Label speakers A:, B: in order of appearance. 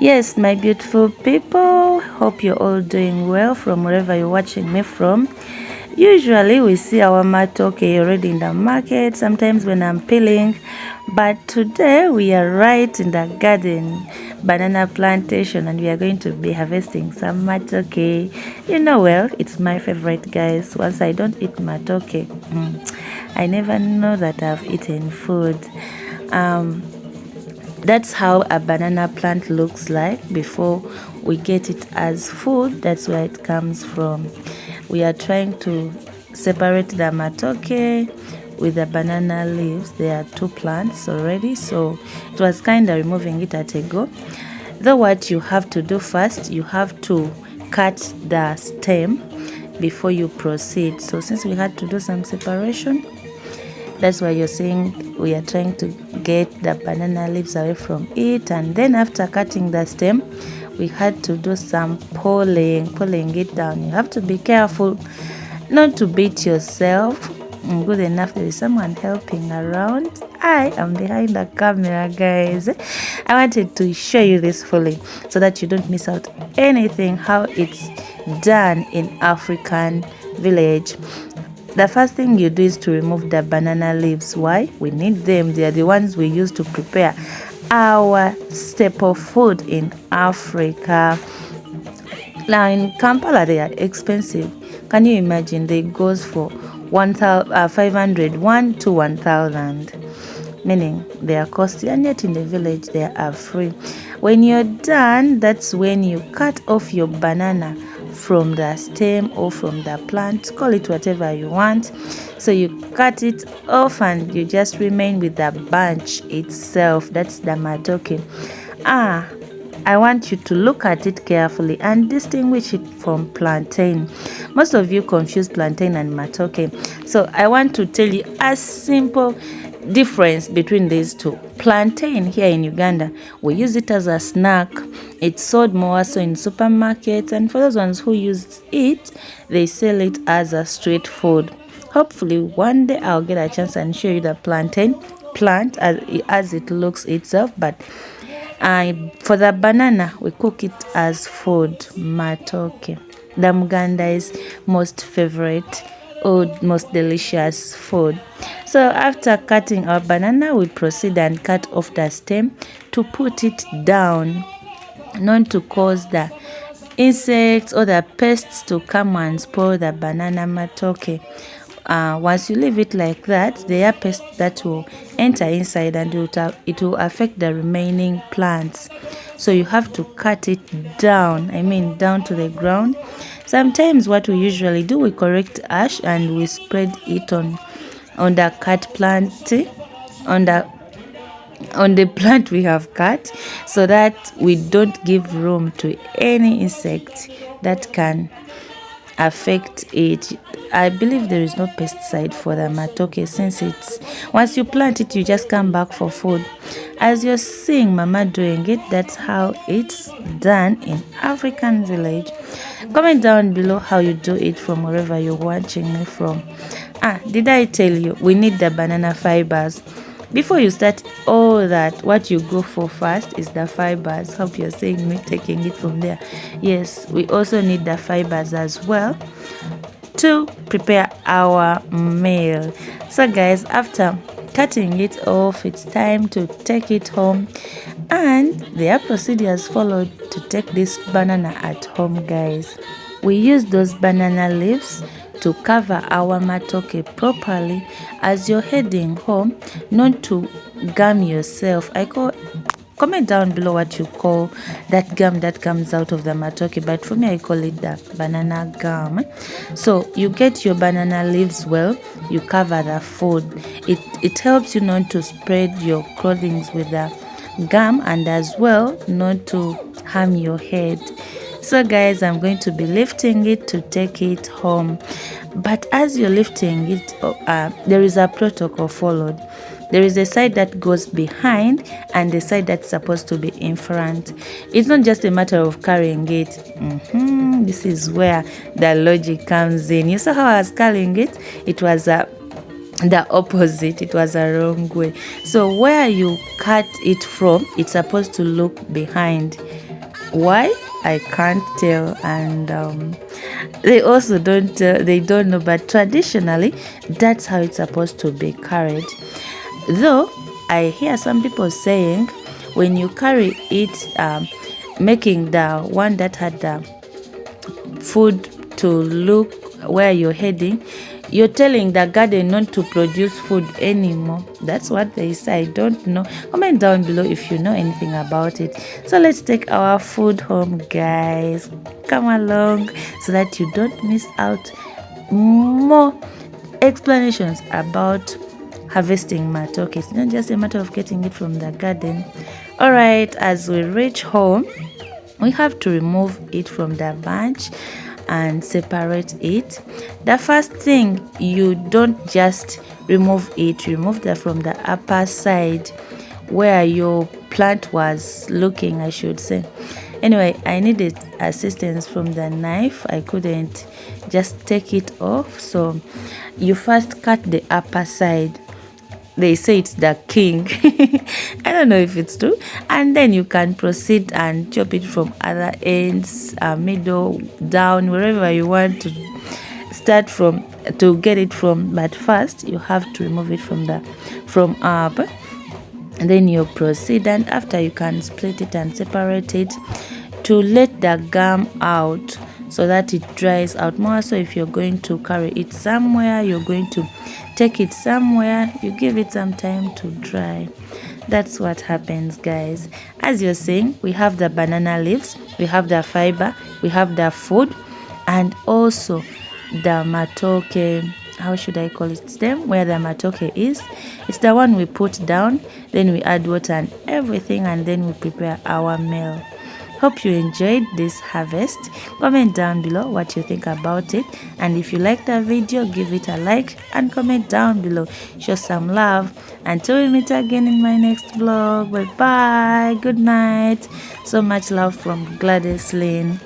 A: Yes, my beautiful people, hope you're all doing well from wherever you're watching me from. Usually we see our matoke already in the market, sometimes when I'm peeling, but today we are right in the garden, banana plantation, and we are going to be harvesting some matoke. You know, well, it's my favorite, guys. Once I don't eat matoke, I never know that I've eaten food. That's how a banana plant looks like before we get it as food. That's where it comes from. We are trying to separate the matoke with the banana leaves. There are two plants already, so it was kind of removing it at a go. Though what you have to do first, you have to cut the stem before you proceed. So since we had to do some separation, that's why you're seeing we are trying to get the banana leaves away from it. And then after cutting the stem, we had to do some pulling it down. You have to be careful not to beat yourself. Good enough there is someone helping around. I am behind the camera, guys. I wanted to show you this fully so that you don't miss out anything how it's done in African village. The first thing you do is to remove the banana leaves. Why? We need them. They are the ones we use to prepare our staple food in Africa. Now in Kampala they are expensive. Can you imagine? They goes for 500 to 1,000, meaning they are costly, and yet in the village they are free. When you're done, that's when you cut off your banana from the stem or from the plant, call it whatever you want. So you cut it off and you just remain with the bunch itself. That's the matoke. I want you to look at it carefully and distinguish it from plantain. Most of you confuse plantain and matoke, so I want to tell you a simple difference between these two. Plantain here in Uganda, we use it as a snack. It's sold more so in supermarkets, and for those ones who use it, they sell it as a street food. Hopefully one day I'll get a chance and show you the plantain plant as it looks itself. But for the banana, we cook it as food, matoke, the Muganda's most favorite or most delicious food. So after cutting our banana, we proceed and cut off the stem to put it down, not to cause the insects or the pests to come and spoil the banana matoke. Once you leave it like that, there are pests that will enter inside and it will affect the remaining plants. So you have to cut it down, down to the ground. Sometimes what we usually do, we correct ash and we spread it on the cut plant, on the plant we have cut, so that we don't give room to any insect that can affect it. I believe there is no pesticide for the matoke, since it's once you plant it, you just come back for food. As you're seeing Mama doing it, that's how it's done in African village. Comment down below how you do it from wherever you're watching me from. Did I tell you we need the banana fibers? Before you start all that, what you go for first is the fibers. Hope you're seeing me taking it from there. Yes, we also need the fibers as well to prepare our meal. So guys, after cutting it off, it's time to take it home, and there are procedures followed to take this banana at home, guys. We use those banana leaves to cover our matoke properly as you're heading home, not to gum yourself. Comment down below what you call that gum that comes out of the matoke, but for me I call it the banana gum. So you get your banana leaves well, you cover the food. It helps you not to spread your clothing with the gum, and as well not to harm your head. So guys, I'm going to be lifting it to take it home. But as you're lifting it, there is a protocol followed. There is a side that goes behind and the side that's supposed to be in front. It's not just a matter of carrying it. This is where the logic comes in. You saw how I was carrying it? It was the opposite. It was a wrong way. So where you cut it from, it's supposed to look behind. Why? I can't tell, and they also don't know, but traditionally that's how it's supposed to be carried. Though I hear some people saying when you carry it, making the one that had the food to look where you're heading, you're telling the garden not to produce food anymore. That's what they say. I don't know. Comment down below if you know anything about it. So let's take our food home, guys. Come along so that you don't miss out more explanations about harvesting matoke. It's not just a matter of getting it from the garden. All right, as we reach home, we have to remove it from the bunch and separate it. The first thing, you don't just remove it, remove that from the upper side where your plant was looking, I should say. Anyway, I needed assistance from the knife. I couldn't just take it off, so you first cut the upper side. They say it's the king. I don't know if it's true. And then you can proceed and chop it from other ends, middle, down, wherever you want to start from to get it from. But first you have to remove it from up, and then you proceed, and after you can split it and separate it to let the gum out so that it dries out more. So if you're going to carry it somewhere, you're going to take it somewhere, you give it some time to dry. That's what happens, guys. As you're saying, we have the banana leaves, we have the fiber, we have the food, and also the matoke, how should I call it, stem, where the matoke is. It's the one we put down, then we add water and everything, and then we prepare our meal. Hope you enjoyed this harvest. Comment down below what you think about it, and if you like the video, give it a like and comment down below. Show some love. Until we meet again in my next vlog, bye bye, good night. So much love from Gladys Lynn.